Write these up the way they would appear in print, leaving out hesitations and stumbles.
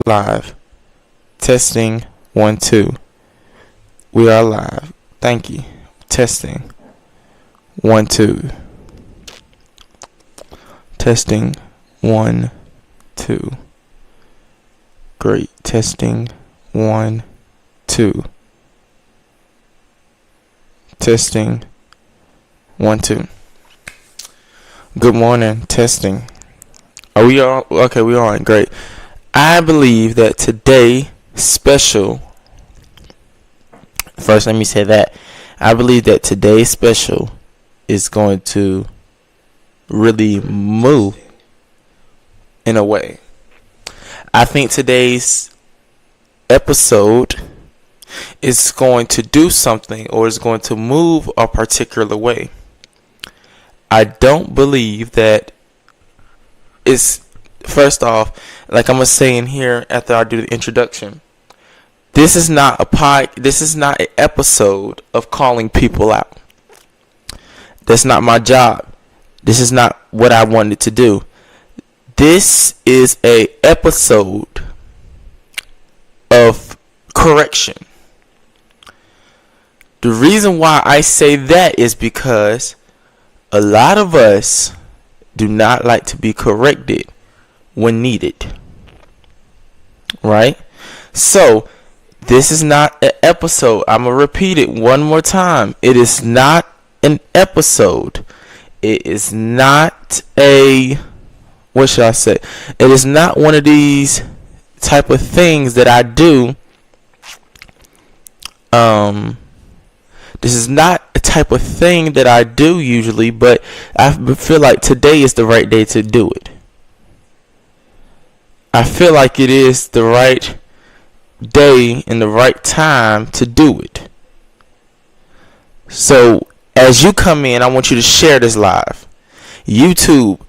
Live. Testing. 1, 2. We are live. Thank you. Testing. 1, 2. Testing. 1, 2. Great. Testing. 1, 2. Testing. 1, 2. Good morning. Testing. Are we all okay? We on. Great. I believe that today special. First, let me say that I believe that today's special is going to really move in a way. I think today's episode is going to do something or is going to move a particular way. I don't believe that it's, first off, like I'm gonna say in here after I do the introduction, this is not an episode of calling people out. That's not my job. This is not what I wanted to do. This is a episode of correction. The reason why I say that is because a lot of us do not like to be corrected when needed. Right? So, this is not an episode. I'm going to repeat it one more time. It is not an episode. It is not a, what should I say? It is not one of these type of things that I do. This is not a type of thing that I do usually, but I feel like today is the right day to do it. I feel like it is the right day and the right time to do it. So as you come in, I want you to share this live. YouTube,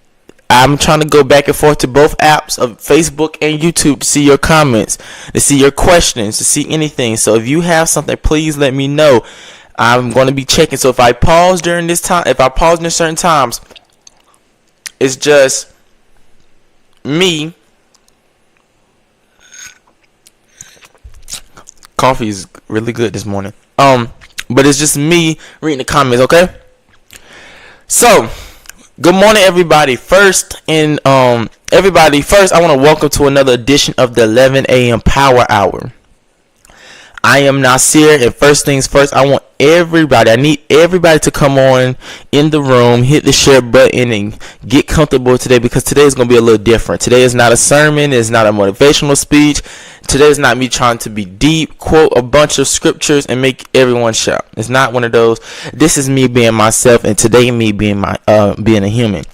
I'm trying to go back and forth to both apps of Facebook and YouTube to see your comments, to see your questions, to see anything. So if you have something, please let me know. I'm going to be checking. So if I pause during this time, if I pause in certain times, it's just me. Coffee is really good this morning. But it's just me reading the comments, okay? So, good morning, everybody. First, I want to welcome to another edition of the 11 a.m. Power Hour. I am Nasir, and first things first, I need everybody to come on in the room, hit the share button, and get comfortable today, because today is going to be a little different. Today is not a sermon, it's not a motivational speech. Today is not me trying to be deep, quote a bunch of scriptures, and make everyone shout. It's not one of those. This is me being myself, and today me being being a human.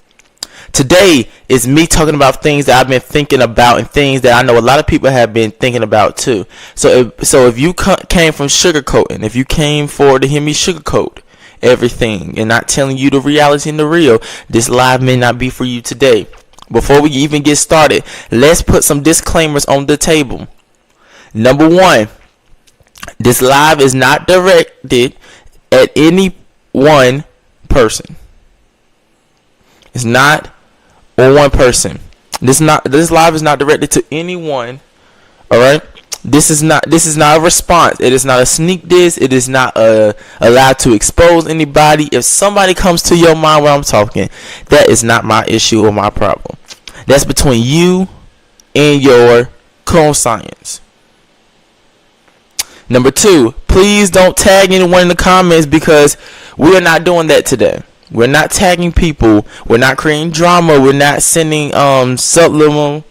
Today is me talking about things that I've been thinking about and things that I know a lot of people have been thinking about too. So if you came from sugarcoating, if you came forward to hear me sugarcoat everything and not telling you the reality and the real, this live may not be for you today. Before we even get started, let's put some disclaimers on the table. Number one, this live is not directed at any one person. It's not or one person. This live is not directed to anyone. All right. This is not a response. It is not a sneak diss. It is not allowed to expose anybody. If somebody comes to your mind while I'm talking, that is not my issue or my problem. That's between you and your conscience. Number two, please don't tag anyone in the comments, because we are not doing that today. We're not tagging people. We're not creating drama. We're not sending subliminal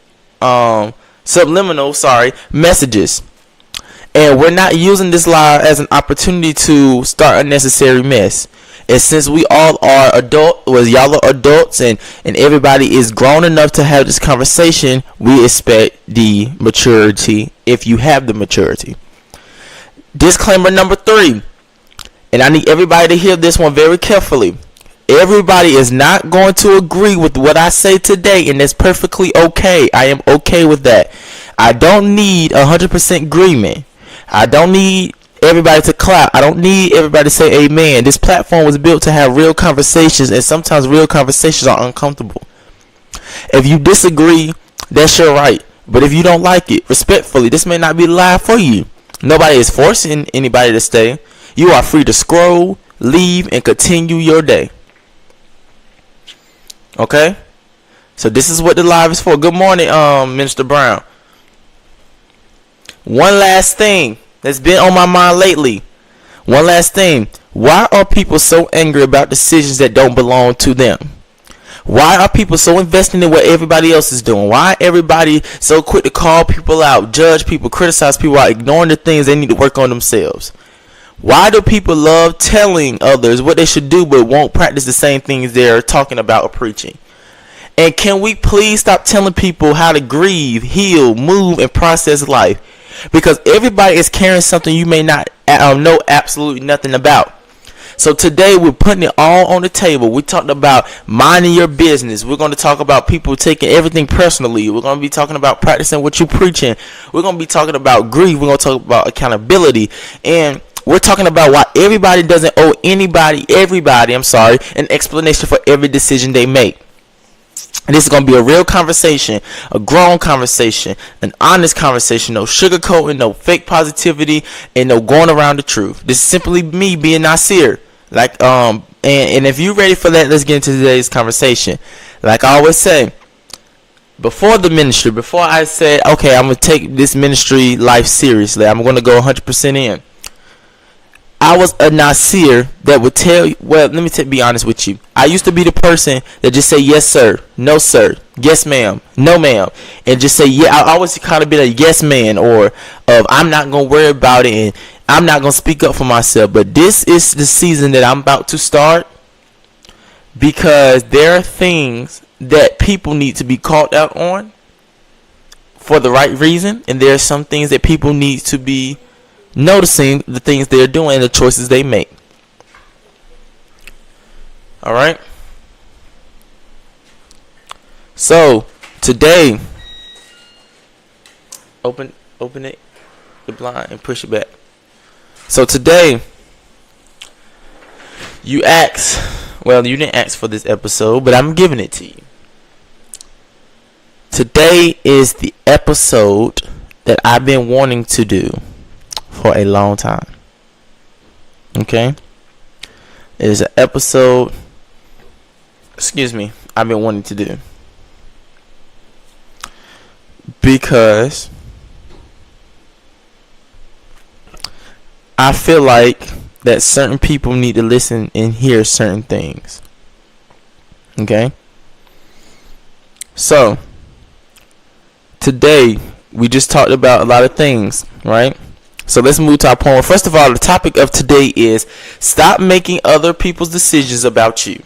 messages. And we're not using this live as an opportunity to start unnecessary mess. And since we all are y'all are adults, and everybody is grown enough to have this conversation, we expect the maturity, if you have the maturity. Disclaimer number 3, and I need everybody to hear this one very carefully. Everybody is not going to agree with what I say today, and that's perfectly okay. I am okay with that. I don't need 100% agreement. I don't need everybody to clap. I don't need everybody to say amen. This platform was built to have real conversations, and sometimes real conversations are uncomfortable. If you disagree, that's your right. But if you don't like it, respectfully, this may not be the live for you. Nobody is forcing anybody to stay. You are free to scroll, leave, and continue your day. Okay? So this is what the live is for. Good morning, Minister Brown. One last thing that's been on my mind lately. One last thing. Why are people so angry about decisions that don't belong to them? Why are people so invested in what everybody else is doing? Why everybody so quick to call people out, judge people, criticize people while ignoring the things they need to work on themselves? Why do people love telling others what they should do but won't practice the same things they're talking about or preaching? And can we please stop telling people how to grieve, heal, move, and process life? Because everybody is carrying something you may not know absolutely nothing about. So today we're putting it all on the table. We talked about minding your business. We're going to talk about people taking everything personally. We're going to be talking about practicing what you're preaching. We're going to be talking about grief. We're going to talk about accountability. And we're talking about why everybody doesn't owe everybody, an explanation for every decision they make. And this is going to be a real conversation, a grown conversation, an honest conversation, no sugarcoating, no fake positivity, and no going around the truth. This is simply me being Nasir. And if you're ready for that, let's get into today's conversation. Like I always say, before the ministry, before I said, okay, I'm going to take this ministry life seriously, I'm going to go 100% in, I was a Nasir that would tell you, well, let me be honest with you. I used to be the person that just say yes sir, no sir, yes ma'am, no ma'am, and just say yeah. I always kind of been a yes man, or of I'm not going to worry about it and I'm not going to speak up for myself. But this is the season that I'm about to start, because there are things that people need to be called out on for the right reason, and there are some things that people need to be noticing the things they're doing and the choices they make. Alright? So, today, open it, the blind, and push it back. So today, you didn't ask for this episode, but I'm giving it to you. Today is the episode that I've been wanting to do for a long time. Okay? It is an episode, I've been wanting to do. Because I feel like that certain people need to listen and hear certain things. Okay? So, today, we just talked about a lot of things, right? So let's move to our point. First of all, the topic of today is stop making other people's decisions about you.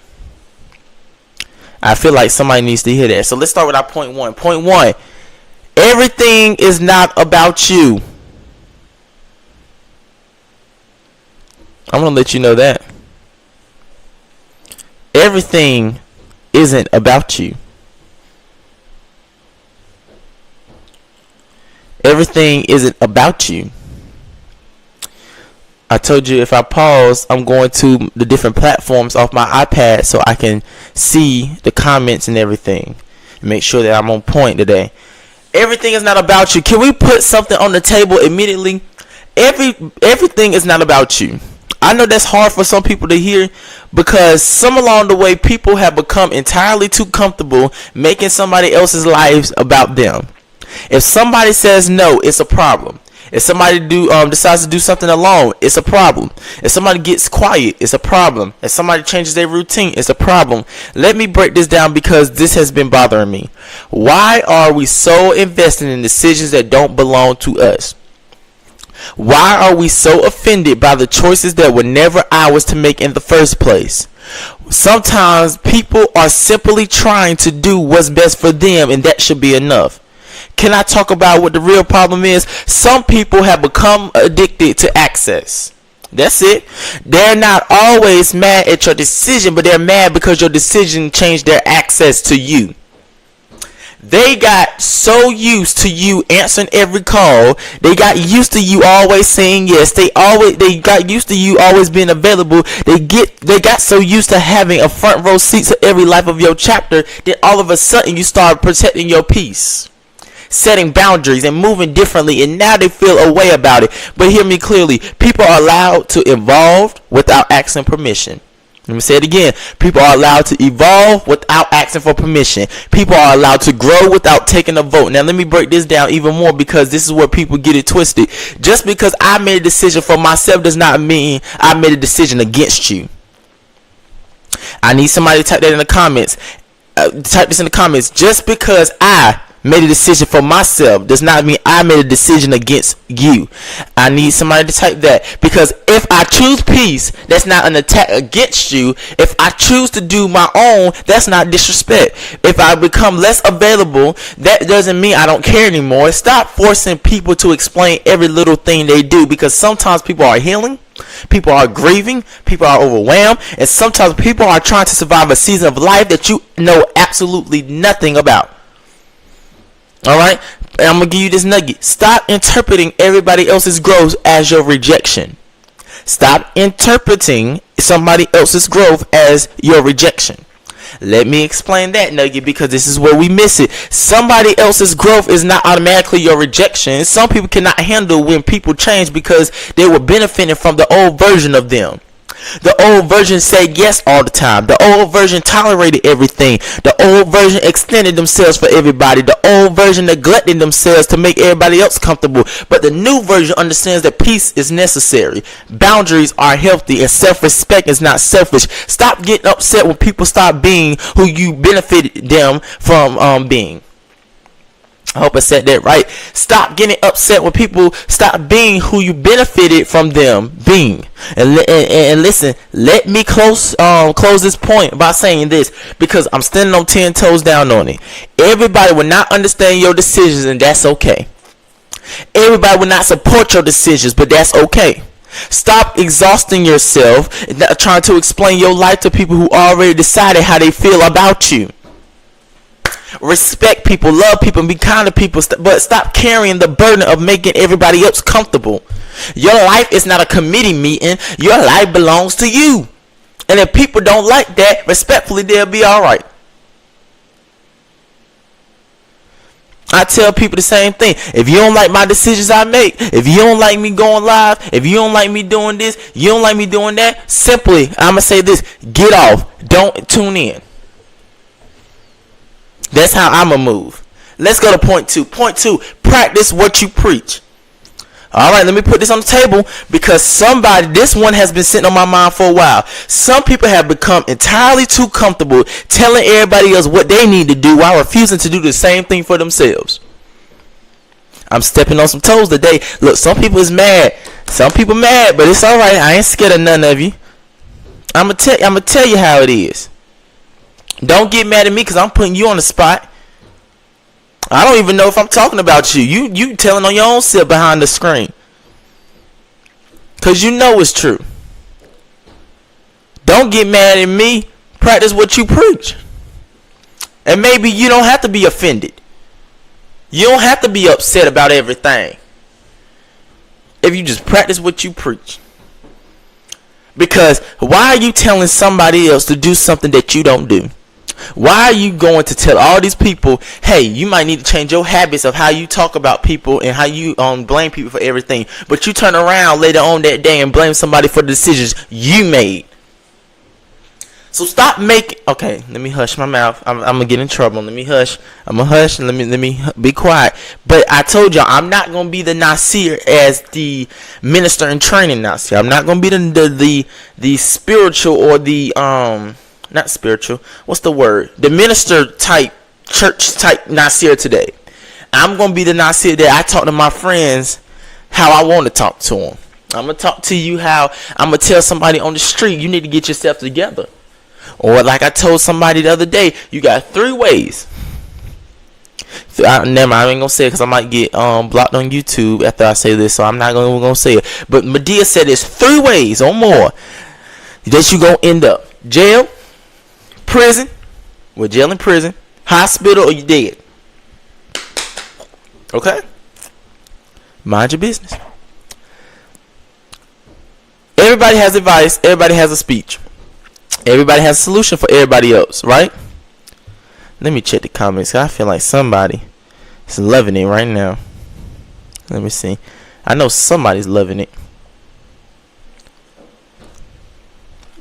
I feel like somebody needs to hear that. So let's start with our point one. Point one, everything is not about you. I'm going to let you know that. Everything isn't about you. Everything isn't about you. I told you if I pause, I'm going to the different platforms off my iPad so I can see the comments and everything. Make sure that I'm on point today. Everything is not about you. Can we put something on the table immediately? Everything is not about you. I know that's hard for some people to hear, because some along the way people have become entirely too comfortable making somebody else's lives about them. If somebody says no, it's a problem. If somebody decides to do something alone, it's a problem. If somebody gets quiet, it's a problem. If somebody changes their routine, it's a problem. Let me break this down, because this has been bothering me. Why are we so invested in decisions that don't belong to us? Why are we so offended by the choices that were never ours to make in the first place? Sometimes people are simply trying to do what's best for them, and that should be enough. Can I talk about what the real problem is? Some people have become addicted to access. That's it. They're not always mad at your decision, but they're mad because your decision changed their access to you. They got so used to you answering every call. They got used to you always saying yes. They got used to you always being available. They got so used to having a front row seat to every life of your chapter that all of a sudden you start protecting your peace. setting boundaries and moving differently, and now they feel a way about it. But hear me clearly. People are allowed to evolve without asking permission. Let me say it again. People are allowed to evolve without asking for permission. People are allowed to grow without taking a vote. Now, let me break this down even more, because this is where people get it twisted. Just because I made a decision for myself does not mean I made a decision against you. I need somebody to type that in the comments. Type this in the comments. Just because I made a decision for myself does not mean I made a decision against you. I need somebody to type that, because if I choose peace, that's not an attack against you. If I choose to do my own, that's not disrespect. If I become less available, that doesn't mean I don't care anymore. Stop forcing people to explain every little thing they do, because sometimes people are healing, people are grieving, people are overwhelmed, and sometimes people are trying to survive a season of life that you know absolutely nothing about. Alright, I'm going to give you this nugget. Stop interpreting everybody else's growth as your rejection. Stop interpreting somebody else's growth as your rejection. Let me explain that nugget, because this is where we miss it. Somebody else's growth is not automatically your rejection. Some people cannot handle when people change because they were benefiting from the old version of them. The old version said yes all the time. The old version tolerated everything. The old version extended themselves for everybody. The old version neglected themselves to make everybody else comfortable. But the new version understands that peace is necessary. Boundaries are healthy, and self-respect is not selfish. Stop getting upset when people stop being who you benefited them from being. I hope I said that right. Stop getting upset when people stop being who you benefited from them being. And listen, let me close this point by saying this, because I'm standing on 10 toes down on it. Everybody will not understand your decisions, and that's okay. Everybody will not support your decisions, but that's okay. Stop exhausting yourself trying to explain your life to people who already decided how they feel about you. Respect people, love people, and be kind to people, but stop carrying the burden of making everybody else comfortable. Your life is not a committee meeting. Your life belongs to you. And if people don't like that, respectfully, they'll be alright. I tell people the same thing. If you don't like my decisions I make, if you don't like me going live, if you don't like me doing this, you don't like me doing that, simply, I'm going to say this: get off. Don't tune in. That's how I'm going to move. Let's go to point 2. Point 2, practice what you preach. Alright, let me put this on the table, because this one has been sitting on my mind for a while. Some people have become entirely too comfortable telling everybody else what they need to do while refusing to do the same thing for themselves. I'm stepping on some toes today. Look, some people is mad. Some people mad, but it's alright. I ain't scared of none of you. I'm gonna tell you how it is. Don't get mad at me because I'm putting you on the spot. I don't even know if I'm talking about you. You telling on your own self behind the screen, because you know it's true. Don't get mad at me. Practice what you preach. And maybe you don't have to be offended. You don't have to be upset about everything if you just practice what you preach. Because why are you telling somebody else to do something that you don't do? Why are you going to tell all these people, hey, you might need to change your habits of how you talk about people and how you blame people for everything, but you turn around later on that day and blame somebody for the decisions you made? So stop making. Okay, let me hush my mouth. I'm gonna get in trouble. Let me hush. I'm gonna hush and let me be quiet. But I told y'all I'm not gonna be the Nasir as the minister in training Nasir. I'm not gonna be the spiritual or the not spiritual. What's the word? The minister type, church type Nasir today. I'm gonna be the Nasir that I talk to my friends how I want to talk to them. I'm gonna talk to you how I'm gonna tell somebody on the street you need to get yourself together. Or like I told somebody the other day, you got 3 ways. I ain't gonna say it because I might get blocked on YouTube after I say this, so I'm not gonna say it. But Medea said there's 3 ways or more that you gonna end up: jail, prison, jail and prison, hospital, or you dead. Okay? Mind your business. Everybody has advice. Everybody has a speech. Everybody has a solution for everybody else, right? Let me check the comments. I feel like somebody It's loving it right now. Let me see. I know somebody's loving it.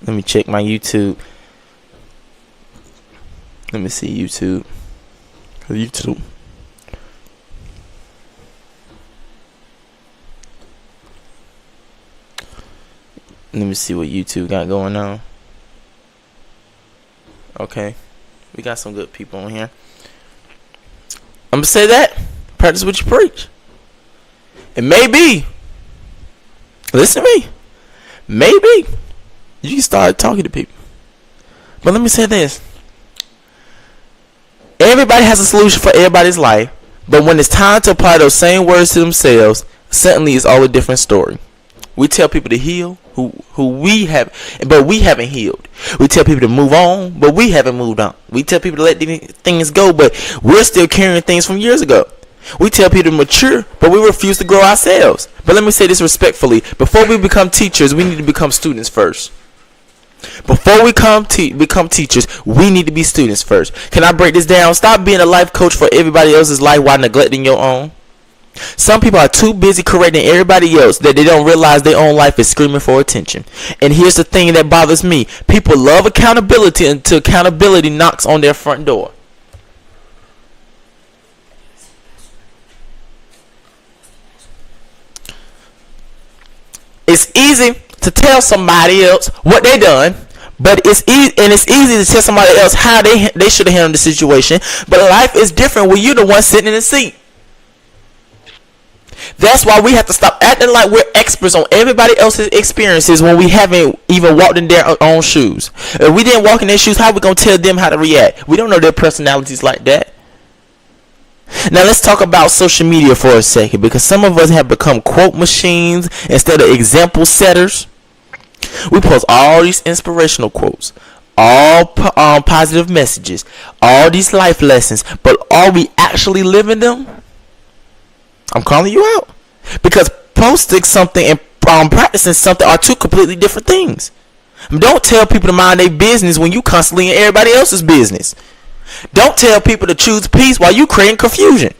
Let me check my YouTube. Let me see YouTube. YouTube. Let me see what YouTube got going on. Okay. We got some good people on here. I'm going to say that. Practice what you preach. And maybe, listen to me, maybe you can start talking to people. But let me say this. Everybody has a solution for everybody's life. But when it's time to apply those same words to themselves, suddenly it's all a different story. We tell people to heal who we have, but we haven't healed. We tell people to move on, but we haven't moved on. We tell people to let things go, but we're still carrying things from years ago. We tell people to mature, but we refuse to grow ourselves. But let me say this respectfully. Before we become teachers, we need to become students first. Before we become teachers, we need to be students first. Can I break this down? Stop being a life coach for everybody else's life while neglecting your own. Some people are too busy correcting everybody else that they don't realize their own life is screaming for attention. And here's the thing that bothers me. People love accountability until accountability knocks on their front door. It's easy to tell somebody else what they done, but it's easy to tell somebody else how they should have handled the situation. But life is different when you're the one sitting in the seat. That's why we have to stop acting like we're experts on everybody else's experiences when we haven't even walked in their own shoes. If we didn't walk in their shoes, how are we going to tell them how to react? We don't know their personalities like that. Now let's talk about social media for a second, because some of us have become quote machines instead of example setters. We post all these inspirational quotes, all positive messages, all these life lessons, but are we actually living them? I'm calling you out, because posting something and practicing something are two completely different things. Don't tell people to mind their business when you constantly in everybody else's business. Don't tell people to choose peace while you creating confusion.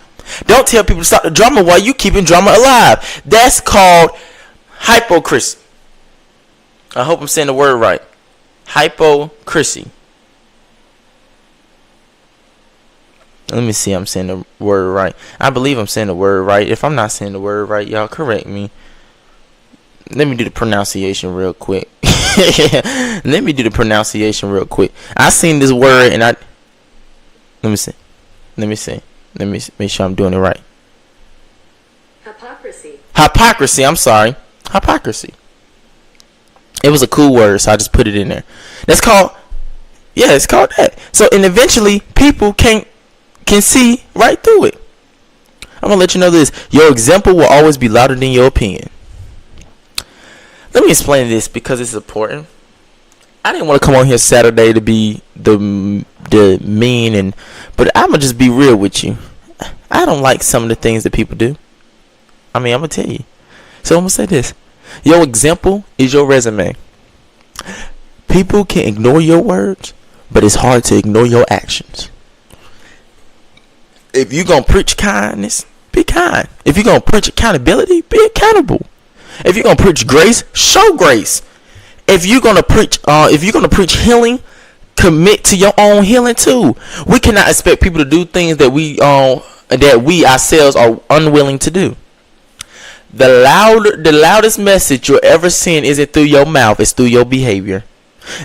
Don't tell people to stop the drama while you keeping drama alive. That's called hypocrisy. I hope I'm saying the word right. Hypocrisy. Let me see. I'm saying the word right. I believe I'm saying the word right. If I'm not saying the word right, y'all correct me. Let me do the pronunciation real quick. Let me do the pronunciation real quick. I seen this word and let me see. Let me make sure I'm doing it right. Hypocrisy. I'm sorry. Hypocrisy. It was a cool word, so I just put it in there. That's called. Yeah, it's called that. So, and eventually, people can see right through it. I'm gonna let you know this. Your example will always be louder than your opinion. Let me explain this because it's important. I didn't want to come on here Saturday to be the mean, but I'm gonna just be real with you. I don't like some of the things that people do. I mean, I'm gonna tell you. So I'm gonna say this. Your example is your resume. People can ignore your words, but it's hard to ignore your actions. If you're gonna preach kindness, be kind. If you're gonna preach accountability, be accountable. If you're gonna preach grace, show grace. If you're gonna preach healing, commit to your own healing too. We cannot expect people to do things that we ourselves are unwilling to do. The loudest message you'll ever send isn't through your mouth, it's through your behavior.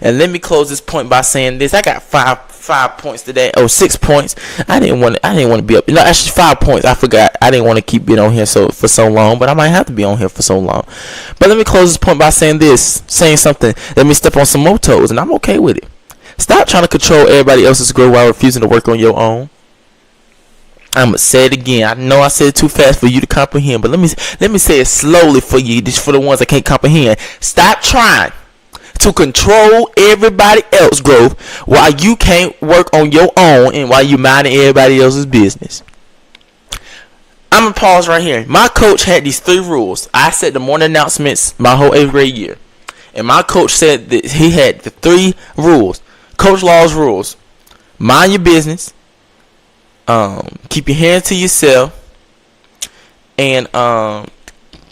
And let me close this point by saying this. I got five points today. 6 points. I didn't want to be up. No, actually 5 points. I forgot. I didn't want to keep being on here for so long, but I might have to be on here for so long. But let me close this point by saying something. Let me step on some more toes, and I'm okay with it. Stop trying to control everybody else's growth while refusing to work on your own. I'm gonna say it again. I know I said it too fast for you to comprehend, but let me say it slowly for you. This for the ones that can't comprehend. Stop trying to control everybody else's growth while you can't work on your own and while you minding everybody else's business. I'm gonna pause right here. My coach had these 3 rules. I said the morning announcements my whole 8th grade year, and my coach said that he had the 3 rules. Coach Law's rules: mind your business, Keep your hands to yourself. And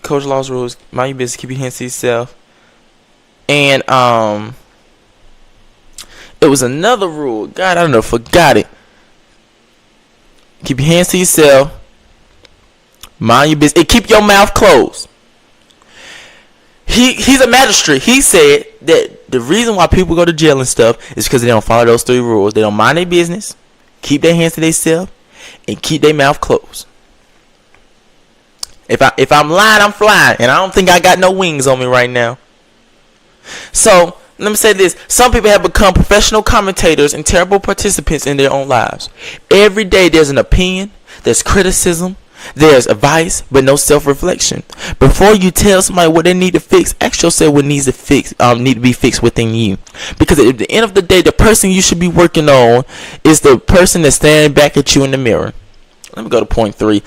Coach Law's rules, mind your business, keep your hands to yourself. And it was another rule. God, I don't know, forgot it. Keep your hands to yourself. Mind your business. And keep your mouth closed. He's a magistrate. He said that the reason why people go to jail and stuff is because they don't follow those 3 rules. They don't mind their business, keep their hands to themselves, and keep their mouth closed. If I'm lying, I'm flying, and I don't think I got no wings on me right now. So let me say this: some people have become professional commentators and terrible participants in their own lives. Every day there's an opinion, there's criticism, there's advice, but no self-reflection. Before you tell somebody what they need to fix, ask yourself what needs to be fixed within you. Because at the end of the day, the person you should be working on is the person that's standing back at you in the mirror. Let me go to point 3.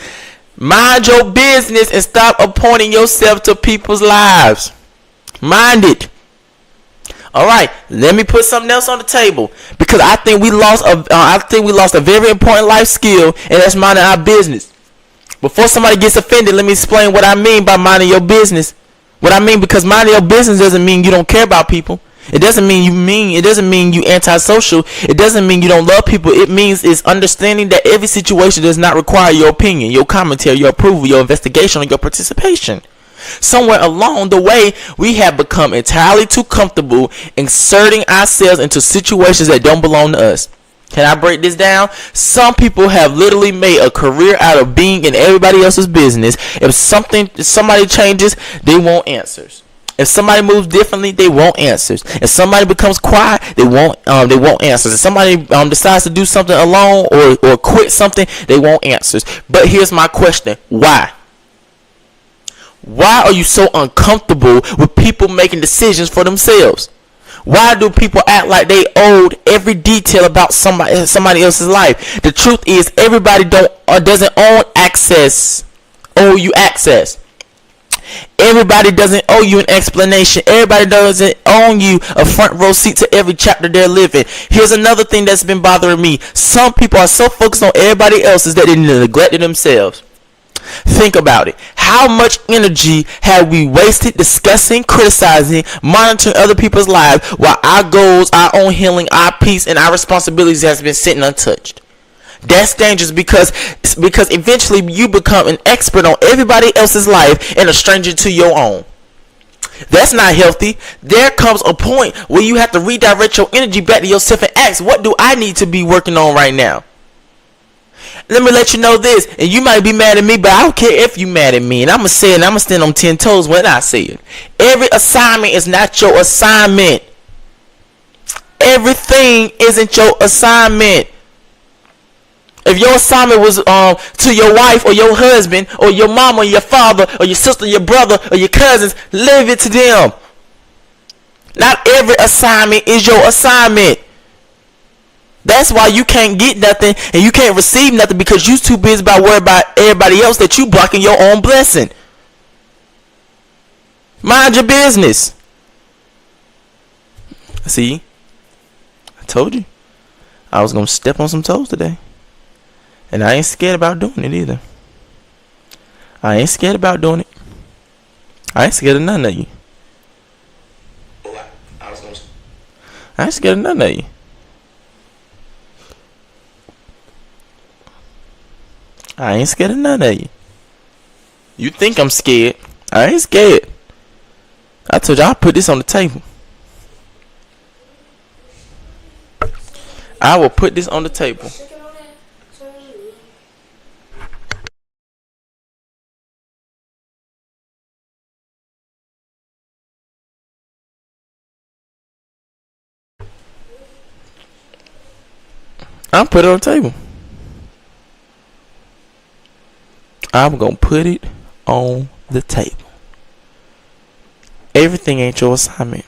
Mind your business and stop appointing yourself to people's lives. Mind it. All right, let me put something else on the table, because I think we lost a very important life skill, and that's minding our business. Before somebody gets offended, let me explain what I mean by minding your business. What I mean, because minding your business doesn't mean you don't care about people. It doesn't mean you antisocial. It doesn't mean you don't love people. It means it's understanding that every situation does not require your opinion, your commentary, your approval, your investigation, or your participation. Somewhere along the way, we have become entirely too comfortable inserting ourselves into situations that don't belong to us. Can I break this down? Some people have literally made a career out of being in everybody else's business. If somebody changes, they want answers. If somebody moves differently, they want answers. If somebody becomes quiet, they want answers. If somebody decides to do something alone or quit something, they want answers. But here's my question: why? Why are you so uncomfortable with people making decisions for themselves? Why do people act like they owed every detail about somebody else's life? The truth is, everybody doesn't owe you access. Everybody doesn't owe you an explanation. Everybody doesn't own you a front row seat to every chapter they're living. Here's another thing that's been bothering me. Some people are so focused on everybody else's that they neglected themselves. Think about it. How much energy have we wasted discussing, criticizing, monitoring other people's lives, while our goals, our own healing, our peace, and our responsibilities has been sitting untouched? That's dangerous, because eventually you become an expert on everybody else's life and a stranger to your own. That's not healthy. There comes a point where you have to redirect your energy back to yourself and ask, what do I need to be working on right now? Let me let you know this, and you might be mad at me, but I don't care if you mad at me, and I'm going to say it, and I'm going to stand on 10 toes when I say it. Every assignment is not your assignment. Everything isn't your assignment. If your assignment was to your wife or your husband or your mom or your father or your sister, your brother or your cousins, leave it to them. Not every assignment is your assignment. That's why you can't get nothing and you can't receive nothing, because you're too busy about worrying about everybody else that you blocking your own blessing. Mind your business. See, I told you I was going to step on some toes today. And I ain't scared about doing it either. I ain't scared about doing it. I ain't scared of none of you. I ain't scared of none of you. I ain't scared of none of you. You think I'm scared. I ain't scared. I told you I'll put this on the table. I will put this on the table. I'm put it on the table. I'm gonna put it on the table. Everything ain't your assignment.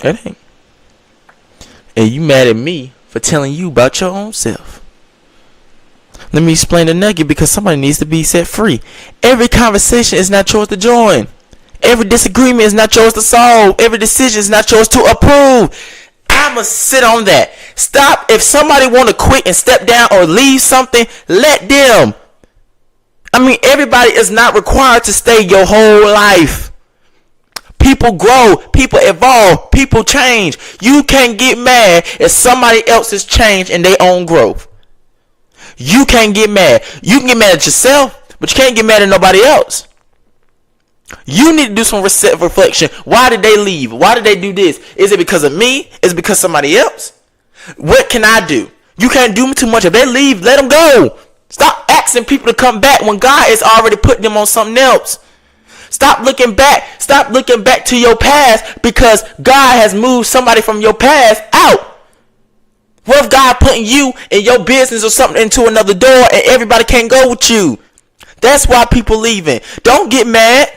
It ain't. And you mad at me for telling you about your own self. Let me explain the nugget, because somebody needs to be set free. Every conversation is not yours to join. Every disagreement is not yours to solve. Every decision is not yours to approve. I'ma sit on that. Stop. If somebody want to quit and step down or leave something, let them. I mean, everybody is not required to stay your whole life. People grow, people evolve, people change. You can't get mad if somebody else has changed in their own growth. You can't get mad. You can get mad at yourself, but you can't get mad at nobody else. You need to do some reflection. Why did they leave? Why did they do this? Is it because of me? Is it because of somebody else? What can I do? You can't do too much. If they leave, let them go. Stop asking people to come back when God has already put them on something else. Stop looking back. Stop looking back to your past because God has moved somebody from your past out. What if God putting you in your business or something into another door and everybody can't go with you? That's why people leaving. Don't get mad.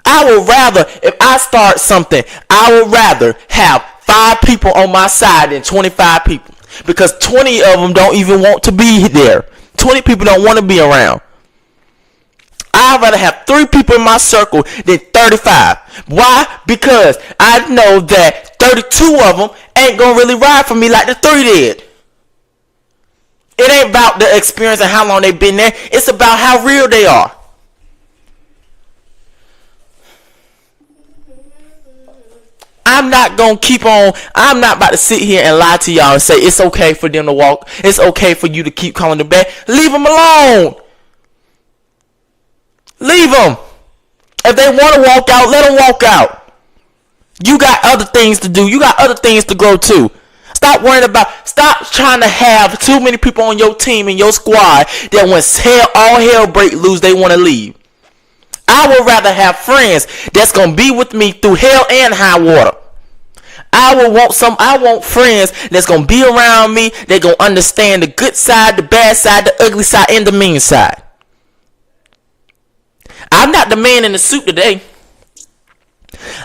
I would rather, if I start something, I would rather have 5 people on my side than 25 people. Because 20 of them don't even want to be there. 20 people don't want to be around. I'd rather have 3 people in my circle than 35. Why? Because I know that 32 of them ain't going to really ride for me like the 3 did. It ain't about the experience and how long they've been there. It's about how real they are. I'm not going to keep on. I'm not about to sit here and lie to y'all and say it's okay for them to walk. It's okay for you to keep calling them back. Leave them alone. Leave them. If they want to walk out, let them walk out. You got other things to do. You got other things to grow too. Stop worrying about. Stop trying to have too many people on your team and your squad that when all hell break loose, they want to leave. I would rather have friends that's gonna be with me through hell and high water. I want friends that's gonna be around me. They're gonna understand the good side, the bad side, the ugly side, and the mean side. I'm not the man in the suit today.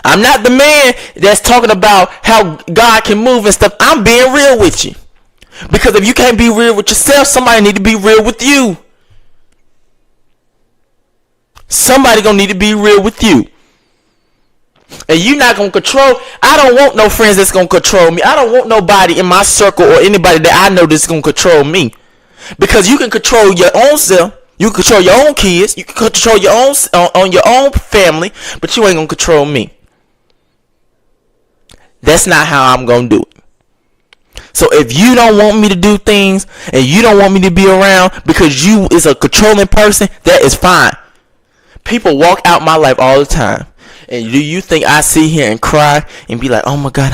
I'm not the man that's talking about how God can move and stuff. I'm being real with you. Because if you can't be real with yourself, somebody need to be real with you. Somebody gonna need to be real with you. And you not gonna control. I don't want no friends that's gonna control me. I don't want nobody in my circle or anybody that I know that's gonna control me. Because you can control your own self. You can control your own kids. You can control your own on your own family, but you ain't gonna control me. That's not how I'm gonna do it. So if you don't want me to do things and you don't want me to be around because you is a controlling person, that is fine. People walk out my life all the time. And do you think I sit here and cry and be like, oh my God,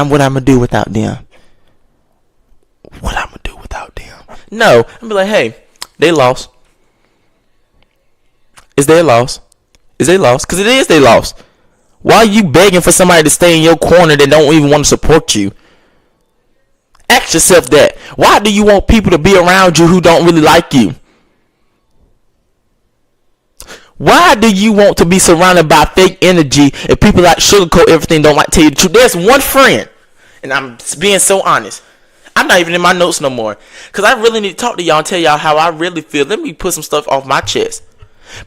what I'm gonna do without them? What I'm gonna do without them? No, I'm be like, hey, they lost. Is their loss? Is they lost? Because it is their loss. Why are you begging for somebody to stay in your corner that don't even want to support you? Ask yourself that. Why do you want people to be around you who don't really like you? Why do you want to be surrounded by fake energy if people like sugarcoat everything, don't like to tell you the truth? There's one friend, and I'm being so honest. I'm not even in my notes no more. Because I really need to talk to y'all and tell y'all how I really feel. Let me put some stuff off my chest.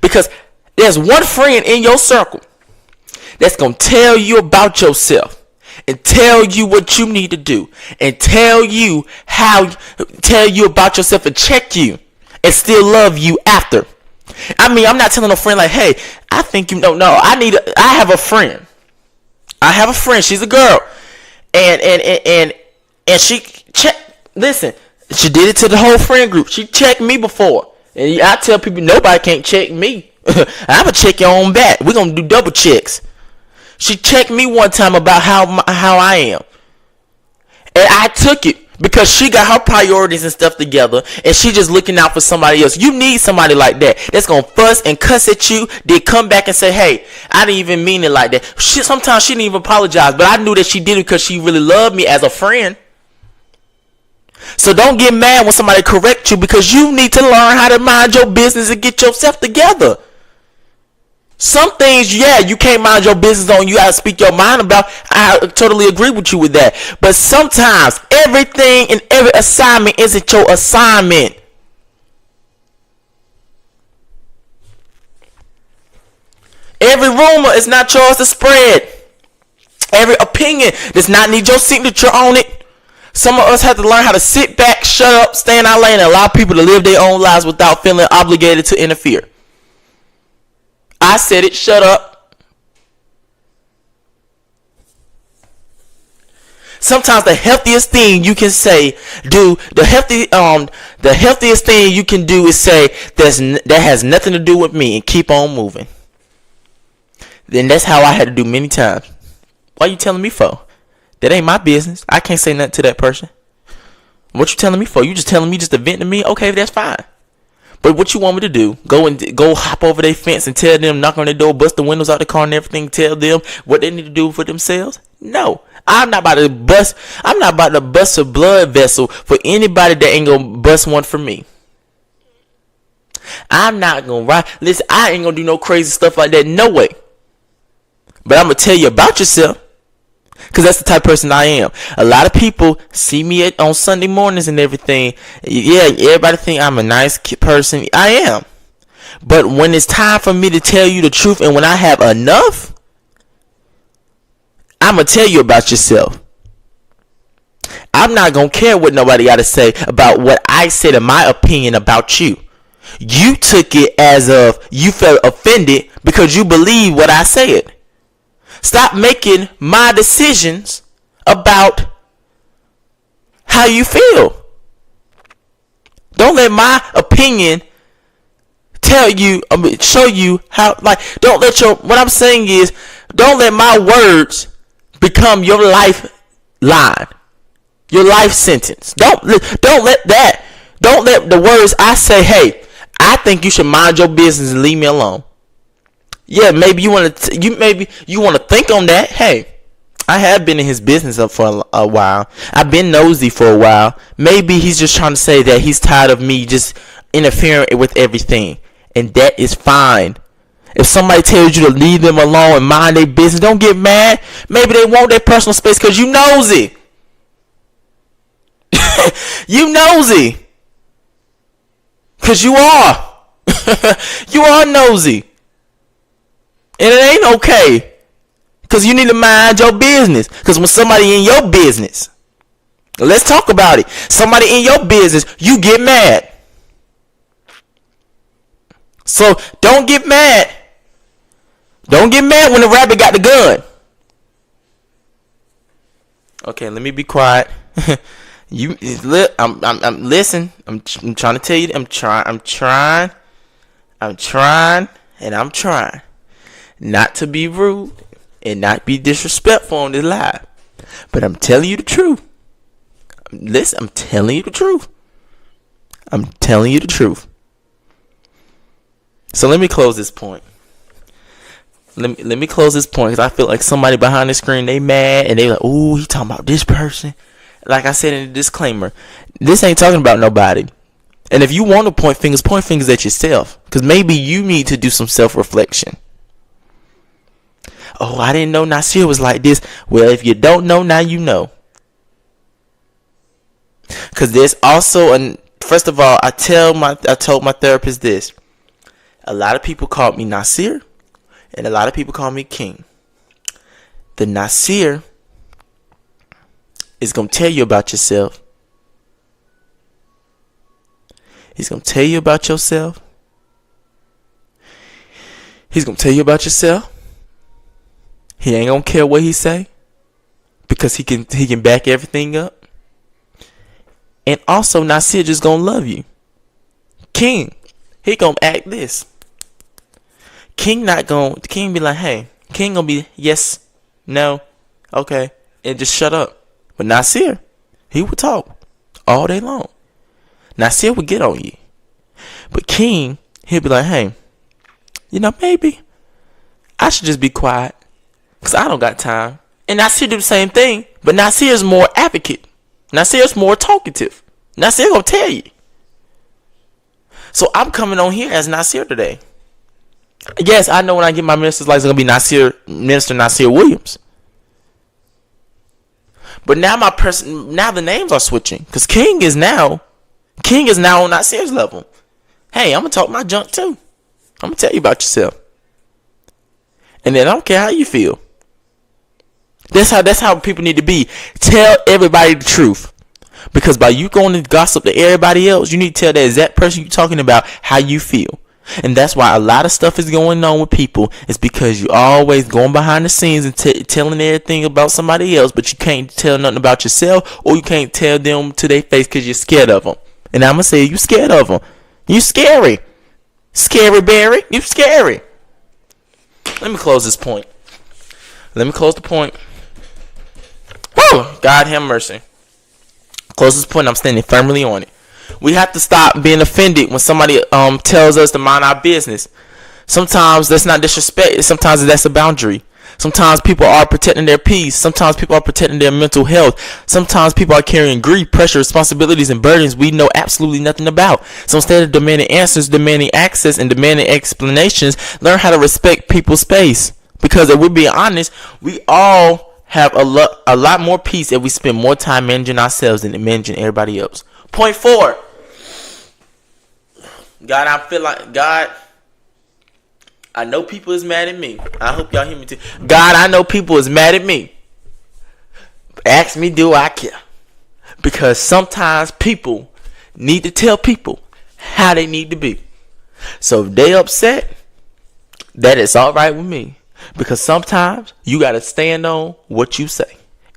Because there's one friend in your circle that's going to tell you about yourself and tell you what you need to do and tell you about yourself and check you and still love you after. I mean, I'm not telling a friend like, hey, I think you don't know. I have a friend. She's a girl. And she listen, she did it to the whole friend group. She checked me before. And I tell people, nobody can't check me. I'm going to check your own back. We're going to do double checks. She checked me one time about how I am. And I took it because she got her priorities and stuff together. And she just looking out for somebody else. You need somebody like that. That's going to fuss and cuss at you. Then come back and say, hey, I didn't even mean it like that. Sometimes she didn't even apologize. But I knew that she did it because she really loved me as a friend. So don't get mad when somebody corrects you because you need to learn how to mind your business and get yourself together. Some things, yeah, you can't mind your business on. You got to speak your mind about. I totally agree with you with that. But sometimes everything and every assignment isn't your assignment. Every rumor is not yours to spread. Every opinion does not need your signature on it. Some of us have to learn how to sit back, shut up, stay in our lane, and allow people to live their own lives without feeling obligated to interfere. I said it, shut up. Sometimes the healthiest thing you can say, the healthiest thing you can do is say that has nothing to do with me and keep on moving. Then that's how I had to do many times. Why you telling me for? That ain't my business. I can't say nothing to that person. What you telling me for? You just telling me just to vent to me? Okay, that's fine. But what you want me to do? Go hop over their fence and tell them, knock on their door, bust the windows out the car and everything, tell them what they need to do for themselves? No. I'm not about to bust a blood vessel for anybody that ain't gonna bust one for me. I'm not gonna ride. Listen, I ain't gonna do no crazy stuff like that. No way. But I'm gonna tell you about yourself, because that's the type of person I am. A lot of people see me on Sunday mornings and everything. Yeah, everybody think I'm a nice person. I am. But when it's time for me to tell you the truth, and when I have enough, I'm going to tell you about yourself. I'm not going to care what nobody got to say about what I said in my opinion about you. You took it as of you felt offended because you believe what I said. Stop making my decisions about how you feel. Don't let my opinion show you how, what I'm saying is, don't let my words become your lifeline, your life sentence. Don't let the words I say, hey, I think you should mind your business and leave me alone. Yeah, maybe you want to think on that. Hey, I have been in his business for a while. I've been nosy for a while. Maybe he's just trying to say that he's tired of me just interfering with everything, and that is fine. If somebody tells you to leave them alone and mind their business, don't get mad. Maybe they want their personal space because you nosy. You nosy. Because you are. You are nosy. And it ain't okay. Because you need to mind your business. Because when somebody in your business, let's talk about it. Somebody in your business, you get mad. So don't get mad. Don't get mad when the rabbit got the gun. Okay, let me be quiet. I'm listen. I'm trying to tell you. I'm trying not to be rude and not be disrespectful on this live. But I'm telling you the truth. Listen, I'm telling you the truth. I'm telling you the truth. So let me close this point. Let me close this point, because I feel like somebody behind the screen, they mad and they like, ooh, he talking about this person. Like I said in the disclaimer, this ain't talking about nobody. And if you want to point fingers at yourself, because maybe you need to do some self-reflection. Oh, I didn't know Nasir was like this. Well, if you don't know, now you know. Because there's also, first of all, I told my therapist this. A lot of people called me Nasir, and a lot of people call me King. The Nasir is going to tell you about yourself. He's going to tell you about yourself. He's going to tell you about yourself. He ain't going to care what he say, because he can back everything up. And also, Nasir just going to love you. King, he going to act this. King be like, hey. King gonna be yes, no, okay, and just shut up. But Nasir, he would talk all day long. Nasir would get on you. But King, he'll be like, hey, maybe I should just be quiet, because I don't got time. And Nasir do the same thing, but Nasir's more advocate. Nasir's more talkative. Nasir gonna tell you. So I'm coming on here as Nasir today. Yes, I know when I get my minister's license, it's going to be Minister Nasir Williams. But now now the names are switching, because King is now on Nasir's level. Hey, I'm going to talk my junk too. I'm going to tell you about yourself. And then I don't care how you feel. That's how people need to be. Tell everybody the truth. Because by you going to gossip to everybody else, you need to tell that exact person you're talking about how you feel. And that's why a lot of stuff is going on with people. It's because you always going behind the scenes and telling everything about somebody else, but you can't tell nothing about yourself, or you can't tell them to their face because you're scared of them. And I'm going to say you scared of them. You scary. Scary Barry. You scary. Let me close this point. Let me close the point. Woo! God have mercy. Close this point. I'm standing firmly on it. We have to stop being offended when somebody tells us to mind our business. Sometimes that's not disrespect. Sometimes that's a boundary. Sometimes people are protecting their peace. Sometimes people are protecting their mental health. Sometimes people are carrying grief, pressure, responsibilities, and burdens we know absolutely nothing about. So instead of demanding answers, demanding access, and demanding explanations, learn how to respect people's space. Because if we're being honest, we all have a lot more peace if we spend more time managing ourselves than managing everybody else. Point 4. God, I feel like, God, I know people is mad at me. I hope y'all hear me too. God, I know people is mad at me. Ask me, do I care? Because sometimes people need to tell people how they need to be. So if they upset, that is all right with me. Because sometimes you got to stand on what you say.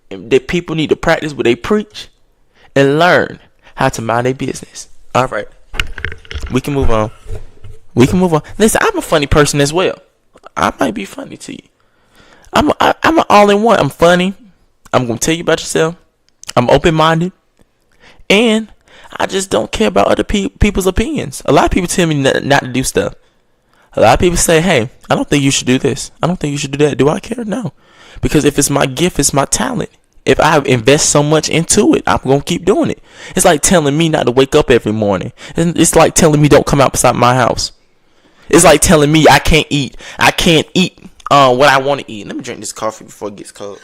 And the people need to practice what they preach and learn how to mind their business. All right. We can move on. Listen, I'm a funny person as well. I might be funny to you. I'm an all-in-one. I'm funny. I'm going to tell you about yourself. I'm open-minded. And I just don't care about other people's opinions. A lot of people tell me not to do stuff. A lot of people say, hey, I don't think you should do this. I don't think you should do that. Do I care? No. Because if it's my gift, it's my talent. If I invest so much into it, I'm going to keep doing it. It's like telling me not to wake up every morning. It's like telling me don't come outside my house. It's like telling me I can't eat what I want to eat. Let me drink this coffee before it gets cold.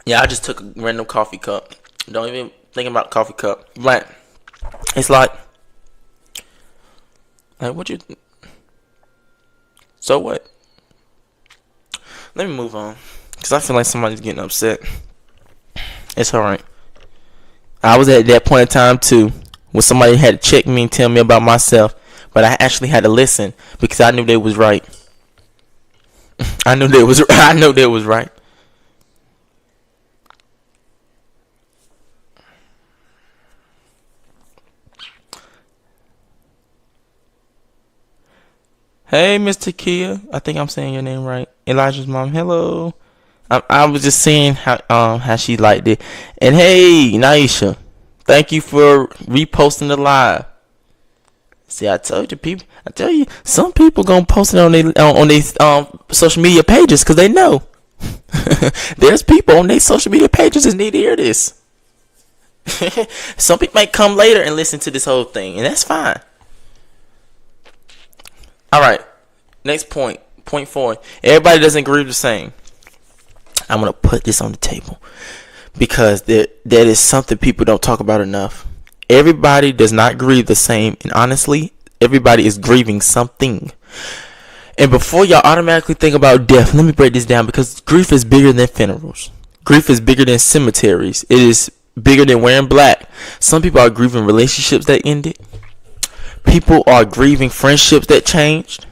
Yeah, I just took a random coffee cup. Don't even think about coffee cup. But it's like what you... So what? Let me move on. Because I feel like somebody's getting upset. It's alright. I was at that point in time too, when somebody had to check me and tell me about myself. But I actually had to listen because I knew they was right. I knew they was right. Hey, Mr. Kia. I think I'm saying your name right. Elijah's mom. Hello. I was just seeing how she liked it. And hey, Naisha, thank you for reposting the live. See, I told you, some people gonna post it on their social media pages because they know. There's people on their social media pages that need to hear this. Some people might come later and listen to this whole thing, and that's fine. Alright, next point. Point 4. Everybody doesn't agree the same. I'm going to put this on the table because that is something people don't talk about enough. Everybody does not grieve the same, and honestly, everybody is grieving something. And before y'all automatically think about death, let me break this down because grief is bigger than funerals. Grief is bigger than cemeteries. It is bigger than wearing black. Some people are grieving relationships that ended. People are grieving friendships that changed.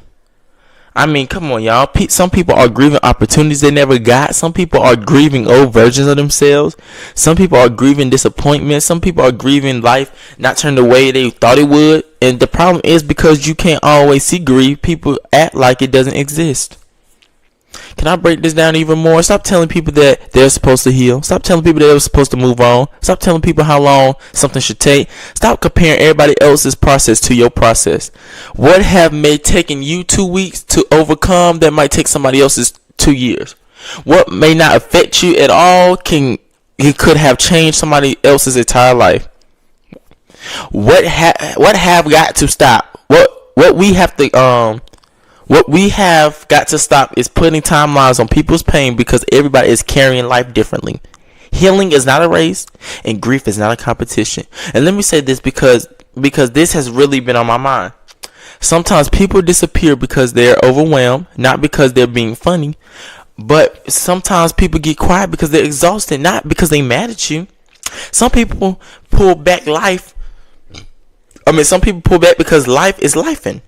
I mean, come on, y'all. Some people are grieving opportunities they never got. Some people are grieving old versions of themselves. Some people are grieving disappointment. Some people are grieving life not turning the way they thought it would. And the problem is because you can't always see grief, people act like it doesn't exist. Can I break this down even more? Stop telling people that they're supposed to heal. Stop telling people they're supposed to move on. Stop telling people how long something should take. Stop comparing everybody else's process to your process. What have may taken you 2 weeks to overcome that might take somebody else's 2 years? What may not affect you at all could have changed somebody else's entire life. What have got to stop? What we have to What we have got to stop is putting timelines on people's pain because everybody is carrying life differently. Healing is not a race and grief is not a competition. And let me say this because this has really been on my mind. Sometimes people disappear because they're overwhelmed, not because they're being funny. But sometimes people get quiet because they're exhausted, not because they mad at you. Some people pull back some people pull back because life is lifing.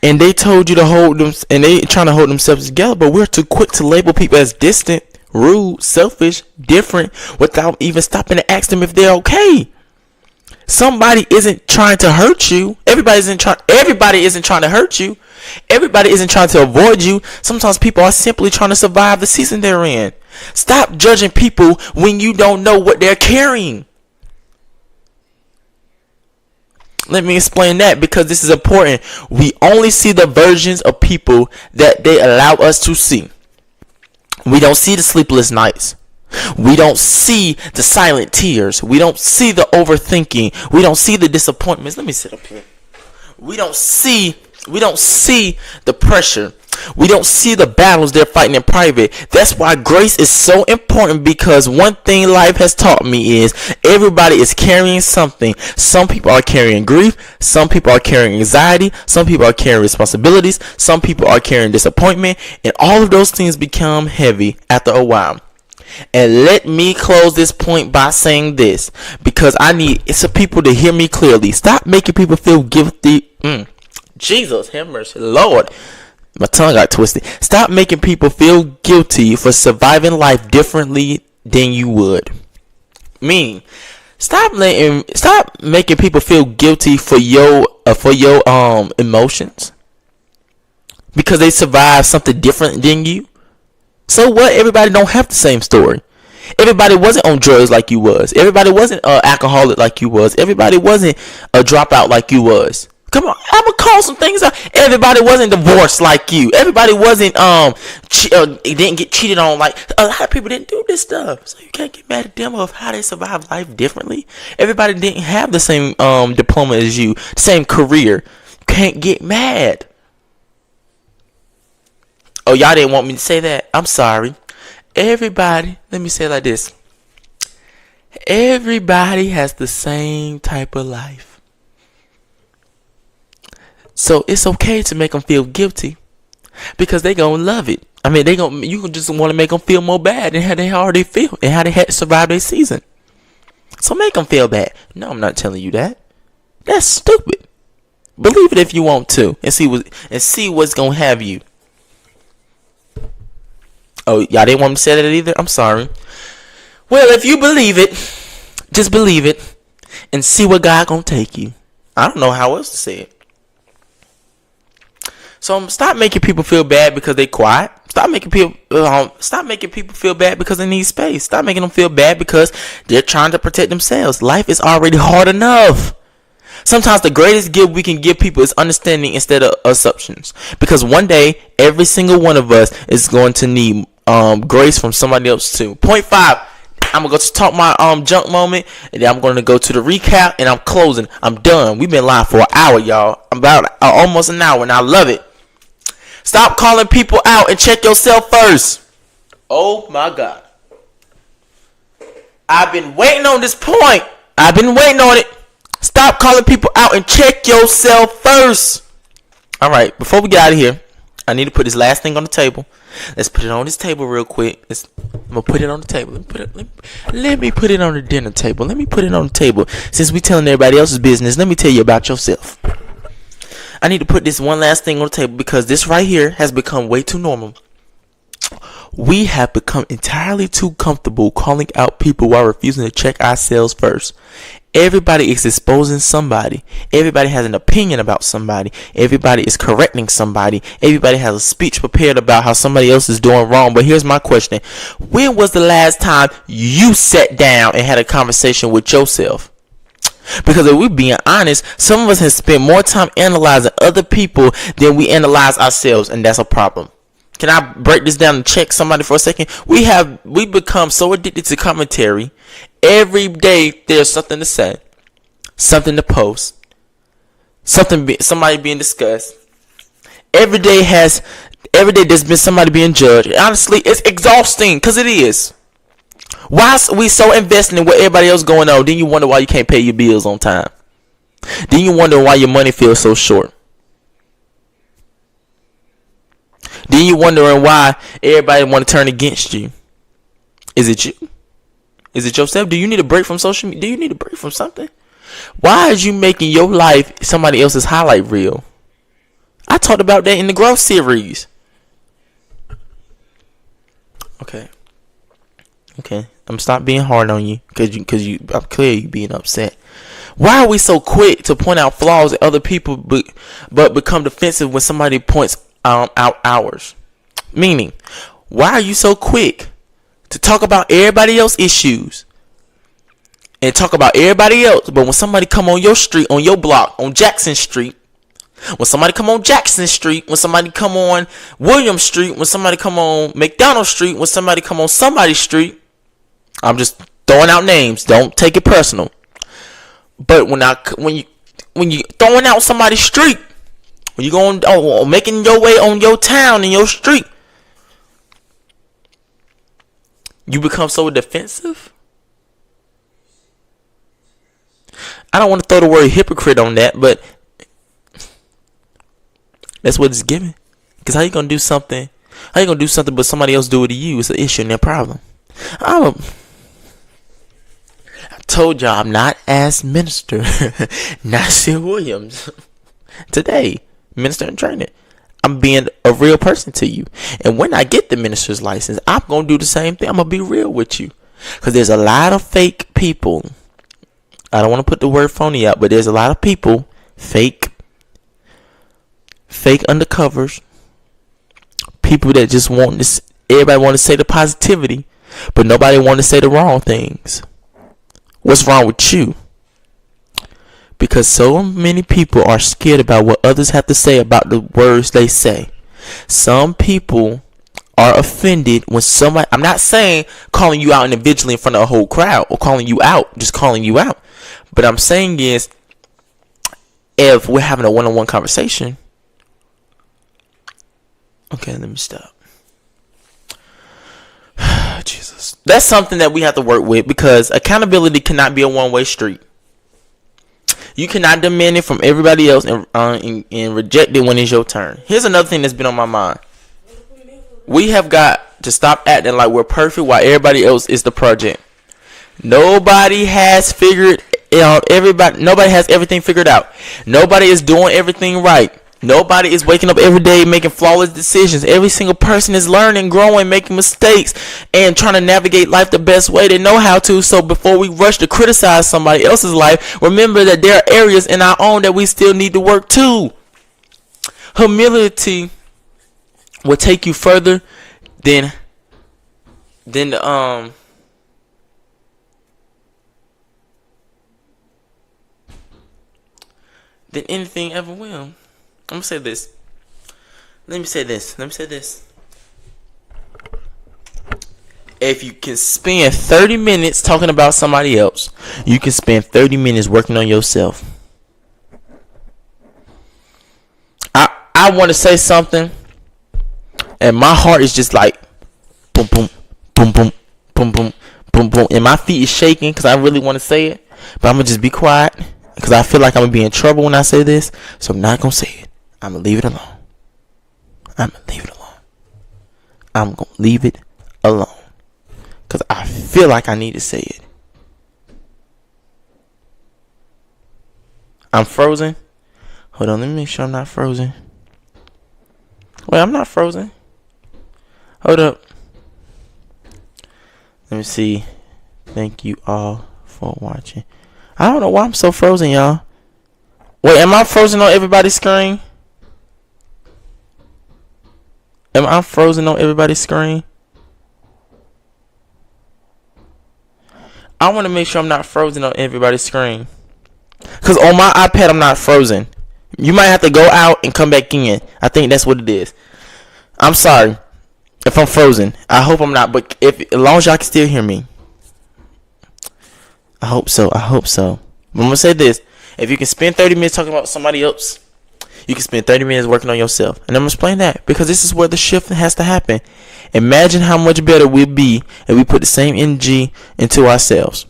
And they told you to hold them, and they trying to hold themselves together, but we're too quick to label people as distant, rude, selfish, different, without even stopping to ask them if they're okay. Somebody isn't trying to hurt you. Everybody isn't trying to hurt you. Everybody isn't trying to avoid you. Sometimes people are simply trying to survive the season they're in. Stop judging people when you don't know what they're carrying. Let me explain that, because this is important. We only see the versions of people that they allow us to see. We don't see the sleepless nights. We don't see the silent tears. We don't see the overthinking. We don't see the disappointments. Let me sit up here. We don't see the pressure. We don't see the battles they're fighting in private. That's why grace is so important, because one thing life has taught me is everybody is carrying something. Some people are carrying grief. Some people are carrying anxiety. Some people are carrying responsibilities. Some people are carrying disappointment. And all of those things become heavy after a while. And let me close this point by saying this, because I need some people to hear me clearly. Stop making people feel guilty. Jesus, have mercy, Lord. My tongue got twisted. Stop making people feel guilty for surviving life differently than you would. Stop making people feel guilty for your emotions because they survived something different than you. So what? Everybody don't have the same story. Everybody wasn't on drugs like you was. Everybody wasn't an alcoholic like you was. Everybody wasn't a dropout like you was. Come on, I'm gonna call some things out. Everybody wasn't divorced like you. Everybody wasn't didn't get cheated on like a lot of people didn't do this stuff. So you can't get mad at them of how they survive life differently. Everybody didn't have the same diploma as you, the same career. You can't get mad. Oh, y'all didn't want me to say that? I'm sorry. Everybody, let me say it like this. Everybody has the same type of life. So it's okay to make them feel guilty, because they gonna love it. I mean, you just want to make them feel more bad than how they already feel and how they had to survive their season. So make them feel bad. No, I'm not telling you that. That's stupid. Believe it if you want to, and see what's gonna have you. Oh, y'all didn't want me to say that either? I'm sorry. Well, if you believe it, just believe it and see where God gonna take you. I don't know how else to say it. So stop making people feel bad because they quiet. Stop making people feel bad because they need space. Stop making them feel bad because they're trying to protect themselves. Life is already hard enough. Sometimes the greatest gift we can give people is understanding instead of assumptions. Because one day, every single one of us is going to need grace from somebody else too. Point 5. I'm going to go to talk my junk moment, and then I'm going to go to the recap, and I'm closing. I'm done. We've been live for an hour, y'all. About almost an hour, and I love it. Stop calling people out and check yourself first. Oh, my God. I've been waiting on this point. I've been waiting on it. Stop calling people out and check yourself first. All right, before we get out of here, I need to put this last thing on the table. Let's put it on this table real quick. I'm going to put it on the table. Let me put it on the dinner table. Let me put it on the table. Since we telling everybody else's business, let me tell you about yourself. I need to put this one last thing on the table, because this right here has become way too normal. We have become entirely too comfortable calling out people while refusing to check ourselves first. Everybody is exposing somebody. Everybody has an opinion about somebody. Everybody is correcting somebody. Everybody has a speech prepared about how somebody else is doing wrong. But here's my question. When was the last time you sat down and had a conversation with yourself? Because if we're being honest, some of us have spent more time analyzing other people than we analyze ourselves, and that's a problem. Can I break this down and check somebody for a second? We become so addicted to commentary. Every day there's something to say, something to post, somebody being discussed. Every day there's been somebody being judged. Honestly, it's exhausting, because it is. Why are we so invested in what everybody else going on? Then you wonder why you can't pay your bills on time. Then you wonder why your money feels so short. Then you wondering why everybody want to turn against you. Is it you? Is it yourself? Do you need a break from social media? Do you need a break from something? Why is you making your life somebody else's highlight reel? I talked about that in the growth series. Okay. I'm stop being hard on you because I'm clear you being upset. Why are we so quick to point out flaws in other people but become defensive when somebody points out ours? Meaning, why are you so quick to talk about everybody else's issues and talk about everybody else, but when somebody come on your street, on your block, on Jackson Street, when somebody come on Jackson Street, when somebody come on William Street, when somebody come on McDonald Street, when somebody come on somebody's street, I'm just throwing out names. Don't take it personal. But when you throwing out somebody's street, when you going making your way on your town and your street, you become so defensive. I don't want to throw the word hypocrite on that, but that's what it's giving. Because how you gonna do something? How you gonna do something but somebody else do it to you? It's an issue and a problem. I told y'all I'm not as minister, Nasir Williams. Today, minister in training. I'm being a real person to you. And when I get the minister's license, I'm going to do the same thing. I'm going to be real with you. Because there's a lot of fake people. I don't want to put the word phony out, but there's a lot of people, fake undercovers, people that just want this. Everybody want to say the positivity, but nobody want to say the wrong things. What's wrong with you? Because so many people are scared about what others have to say about the words they say. Some people are offended when somebody, I'm not saying calling you out individually in front of a whole crowd or calling you out, just calling you out. But I'm saying is, if we're having a one-on-one conversation, okay, let me stop. Jesus. That's something that we have to work with, because accountability cannot be a one-way street. You cannot demand it from everybody else and reject it when it's your turn. Here's another thing that's been on my mind. We have got to stop acting like we're perfect while everybody else is the project. Nobody has figured out nobody has everything figured out. Nobody is doing everything right. Nobody is waking up every day making flawless decisions. Every single person is learning, growing, making mistakes, and trying to navigate life the best way they know how to. So before we rush to criticize somebody else's life, remember that there are areas in our own that we still need to work too. Humility will take you further than anything ever will. I'm going to say this. Let me say this. If you can spend 30 minutes talking about somebody else, you can spend 30 minutes working on yourself. I want to say something, and my heart is just like boom, boom, boom, boom, boom, boom, boom, boom. And my feet is shaking because I really want to say it, but I'm going to just be quiet because I feel like I'm going to be in trouble when I say this, so I'm not going to say it. I'm going to leave it alone. Because I feel like I need to say it. I'm frozen. Hold on, let me make sure I'm not frozen. Wait, I'm not frozen. Hold up. Let me see. Thank you all for watching. I don't know why I'm so frozen, y'all. Wait, am I frozen on everybody's screen? Am I frozen on everybody's screen? I want to make sure I'm not frozen on everybody's screen. Because on my iPad, I'm not frozen. You might have to go out and come back in. I think that's what it is. I'm sorry if I'm frozen. I hope I'm not. But as long as y'all can still hear me. I hope so. But I'm going to say this. If you can spend 30 minutes talking about somebody else, you can spend 30 minutes working on yourself. And I'm going to explain that. Because this is where the shift has to happen. Imagine how much better we'll be if we put the same energy into ourselves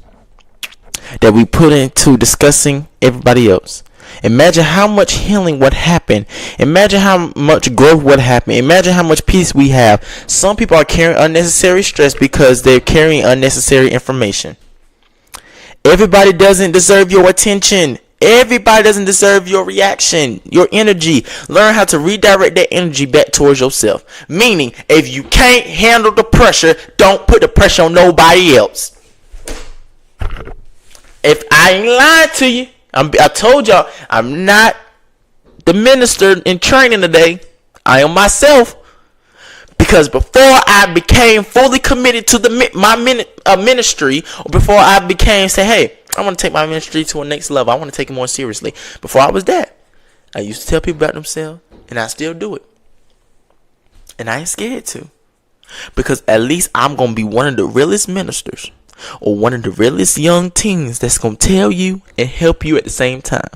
that we put into discussing everybody else. Imagine how much healing would happen. Imagine how much growth would happen. Imagine how much peace we have. Some people are carrying unnecessary stress because they're carrying unnecessary information. Everybody doesn't deserve your attention. Everybody doesn't deserve your reaction, your energy. Learn how to redirect that energy back towards yourself. Meaning, if you can't handle the pressure, don't put the pressure on nobody else. If I ain't lying to you, I told y'all I'm not the minister in training today. I am myself. Because before I became fully committed to my ministry, or before I became, say, hey, I want to take my ministry to a next level. I want to take it more seriously. Before I was that, I used to tell people about themselves, and I still do it. And I ain't scared to. Because at least I'm going to be one of the realest ministers, or one of the realest young teens that's going to tell you and help you at the same time.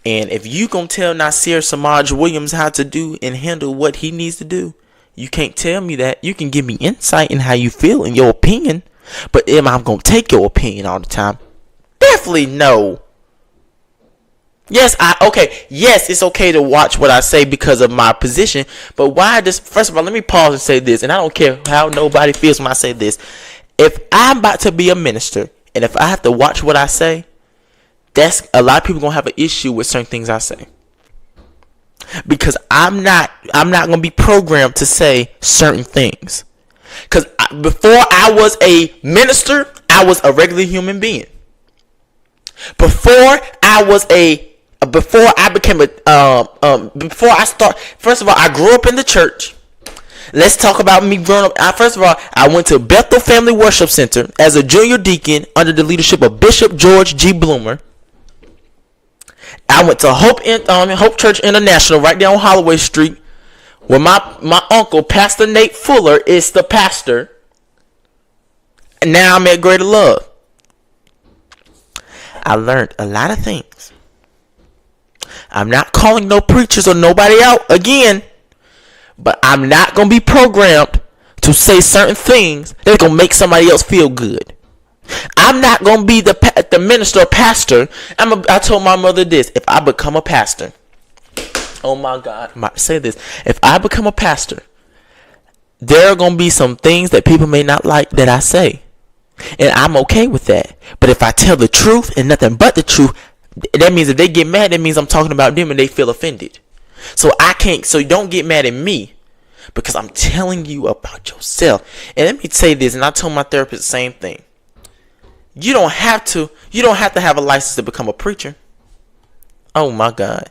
And if you gonna tell Nasir Samaj Williams how to do and handle what he needs to do, you can't tell me that. You can give me insight in how you feel and your opinion, but am I gonna take your opinion all the time? Definitely no. Yes, it's okay to watch what I say because of my position, but why this? First of all, let me pause and say this, and I don't care how nobody feels when I say this. If I'm about to be a minister, and if I have to watch what I say, that's a lot of people gonna have an issue with certain things I say, because I'm not gonna be programmed to say certain things. Because before I was a minister, I was a regular human being. Before I became before I start. First of all, I grew up in the church. Let's talk about me growing up. First of all, I went to Bethel Family Worship Center as a junior deacon under the leadership of Bishop George G. Bloomer. I went to Hope Church International right there on Holloway Street, where my uncle, Pastor Nate Fuller, is the pastor. And now I'm at Greater Love. I learned a lot of things. I'm not calling no preachers or nobody out again, but I'm not going to be programmed to say certain things that's going to make somebody else feel good. I'm not going to be the minister or pastor. I told my mother this. If I become a pastor, oh my God, I'm about to say this. If I become a pastor, there are going to be some things that people may not like that I say. And I'm okay with that. But if I tell the truth and nothing but the truth, that means if they get mad, that means I'm talking about them and they feel offended. So don't get mad at me, because I'm telling you about yourself. And let me say this, and I told my therapist the same thing. You don't have to have a license to become a preacher. Oh my God.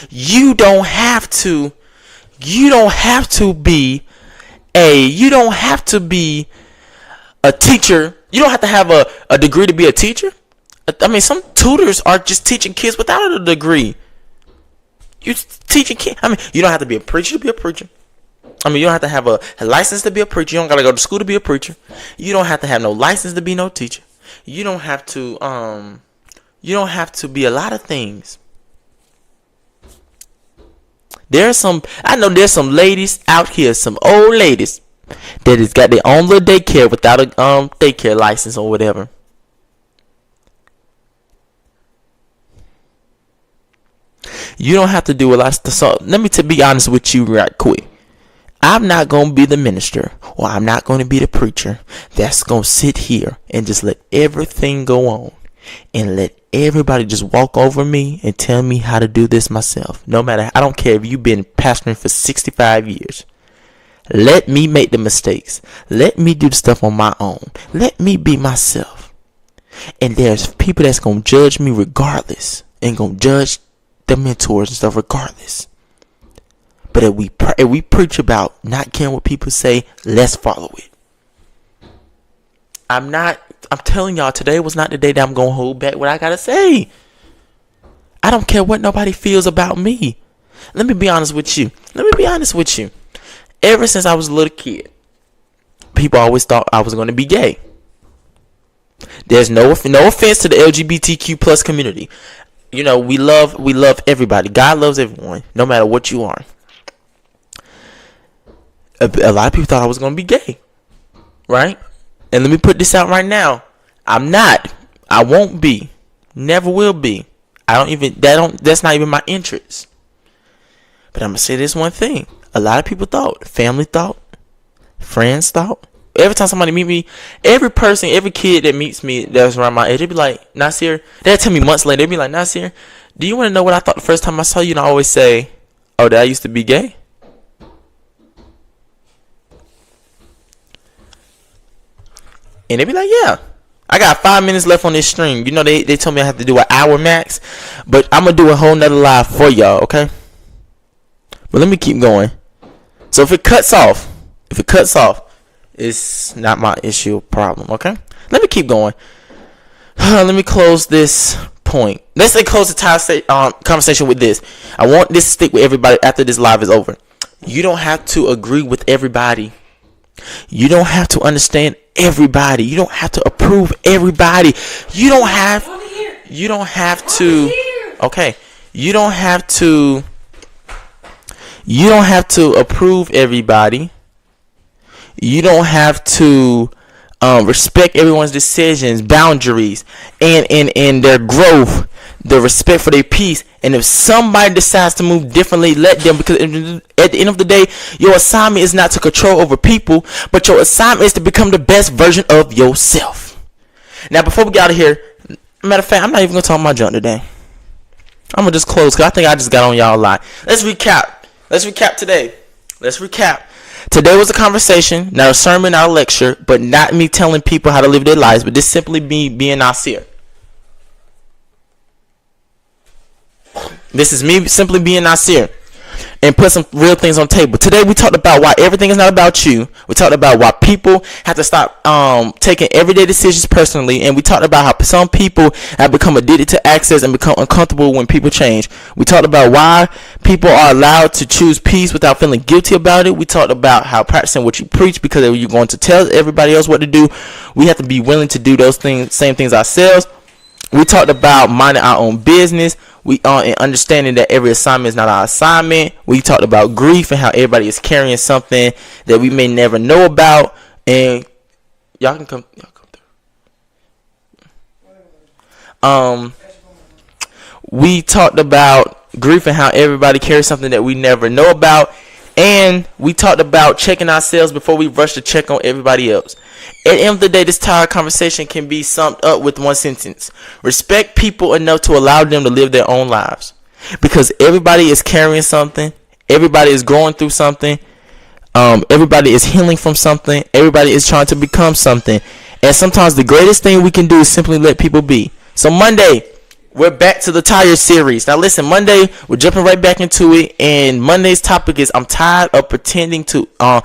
You don't have to be a teacher. You don't have to have a degree to be a teacher. I mean, some tutors are just teaching kids without a degree. You teaching kids. I mean, you don't have to be a preacher to be a preacher. I mean, you don't have to have a license to be a preacher. You don't got to go to school to be a preacher. You don't have to have no license to be no teacher. You don't have to be a lot of things. I know there's some ladies out here, some old ladies that has got their own little daycare without a daycare license or whatever. You don't have to do a lot of stuff. So let me be honest with you right quick. I'm not going to be the minister, or I'm not going to be the preacher that's going to sit here and just let everything go on and let everybody just walk over me and tell me how to do this myself. No matter, I don't care if you've been pastoring for 65 years. Let me make the mistakes. Let me do the stuff on my own. Let me be myself. And there's people that's going to judge me regardless, and going to judge the mentors and stuff regardless. But if we preach about not caring what people say, let's follow it. I'm telling y'all, today was not the day that I'm going to hold back what I got to say. I don't care what nobody feels about me. Let me be honest with you. Ever since I was a little kid, people always thought I was going to be gay. There's no offense to the LGBTQ plus community. You know, we love everybody. God loves everyone, no matter what you are. A lot of people thought I was going to be gay, right? And let me put this out right now. I'm not. I won't be. Never will be. That's not even my interest. But I'm going to say this one thing. A lot of people thought, family thought, friends thought. Every time somebody meet me, every person, every kid that meets me that's around my age, they be like, Nasir, they'll tell me months later, they be like, Nasir, do you want to know what I thought the first time I saw you? And I always say, oh, that I used to be gay? And they be like, yeah. I got 5 minutes left on this stream. You know, they told me I have to do an hour max. But I'm going to do a whole nother live for y'all, okay? But let me keep going. So if it cuts off, it's not my issue or problem, okay? Let me keep going. Let me close this point. Let's close the conversation with this. I want this to stick with everybody after this live is over. You don't have to agree with everybody. You don't have to understand everybody. You don't have to approve everybody. You don't have to. Okay. You don't have to approve everybody. You don't have to respect everyone's decisions, boundaries, and their growth, the respect for their peace. And if somebody decides to move differently, let them, because at the end of the day, your assignment is not to control over people, but your assignment is to become the best version of yourself. Now, before we get out of here, matter of fact, I'm not even going to talk my junk today. I'm going to just close because I think I just got on y'all a lot. Let's recap today. Today was a conversation, not a sermon, not a lecture, but not me telling people how to live their lives, but this simply being Nasir. This is me simply being Nasir and put some real things on the table. Today we talked about why everything is not about you. We talked about why people have to stop taking everyday decisions personally, and we talked about how some people have become addicted to access and become uncomfortable when people change. We talked about why people are allowed to choose peace without feeling guilty about it. We talked about how practicing what you preach, because if you're going to tell everybody else what to do, we have to be willing to do those same things ourselves. We talked about minding our own business. We and understanding that every assignment is not our assignment. We talked about grief and how everybody is carrying something that we may never know about. And y'all can come through. We talked about grief and how everybody carries something that we never know about. And we talked about checking ourselves before we rush to check on everybody else. At the end of the day, this entire conversation can be summed up with one sentence. Respect people enough to allow them to live their own lives. Because everybody is carrying something. Everybody is going through something. Everybody is healing from something. Everybody is trying to become something. And sometimes the greatest thing we can do is simply let people be. So Monday, we're back to the tire series. Now listen, Monday, we're jumping right back into it. And Monday's topic is I'm tired of pretending I'm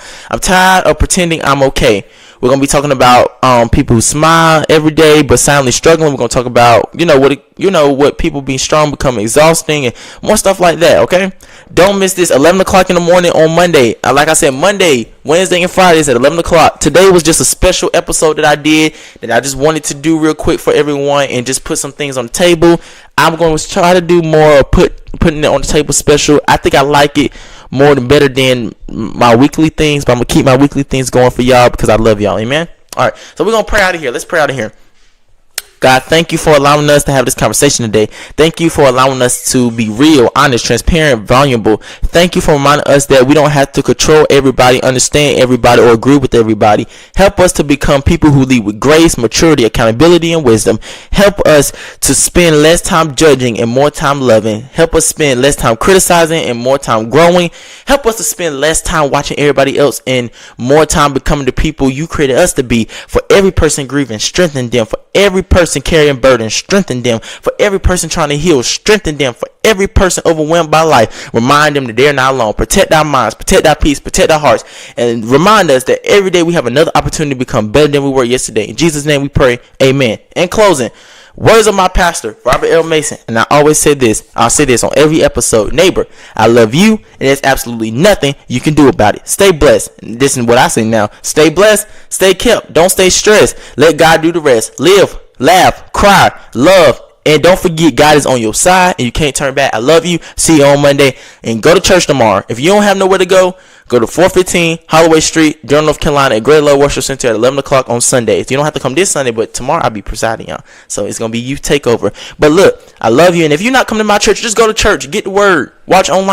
okay. We're going to be talking about people who smile every day but silently struggling. We're going to talk about, what people being strong become exhausting and more stuff like that, okay? Don't miss this, 11 o'clock in the morning on Monday. Like I said, Monday, Wednesday, and Fridays at 11 o'clock. Today was just a special episode that I did that I just wanted to do real quick for everyone and just put some things on the table. I'm going to try to do more putting it on the table special. I think I like it more than better than my weekly things, but I'm going to keep my weekly things going for y'all because I love y'all. Amen. All right. So we're going to pray out of here. Let's pray out of here. God, thank you for allowing us to have this conversation today. Thank you for allowing us to be real, honest, transparent, vulnerable. Thank you for reminding us that we don't have to control everybody, understand everybody, or agree with everybody. Help us to become people who lead with grace, maturity, accountability, and wisdom. Help us to spend less time judging and more time loving. Help us spend less time criticizing and more time growing. Help us to spend less time watching everybody else and more time becoming the people you created us to be. For every person grieving, strengthen them. For every person carrying burdens, strengthen them. For every person trying to heal, strengthen them. For every person overwhelmed by life, remind them that they're not alone. Protect our minds, protect our peace, protect our hearts, and remind us that every day we have another opportunity to become better than we were yesterday. In Jesus' name we pray, amen. In closing, words of my pastor, Robert L. Mason, and I always say this, I'll say this on every episode: neighbor, I love you, and there's absolutely nothing you can do about it. Stay blessed. This is what I say now: stay blessed, stay kept, don't stay stressed, let God do the rest. Live, laugh, cry, love, And don't forget, God is on your side and you can't turn back. I love you. See you on Monday. And go to church tomorrow. If you don't have nowhere to go, go to 415 Holloway Street, Durham, North Carolina, at Great Love Worship Center at 11 o'clock on Sundays. You don't have to come this Sunday, but tomorrow I'll be presiding, y'all. So it's going to be youth takeover. But look, I love you. And if you're not coming to my church, just go to church. Get the word. Watch online.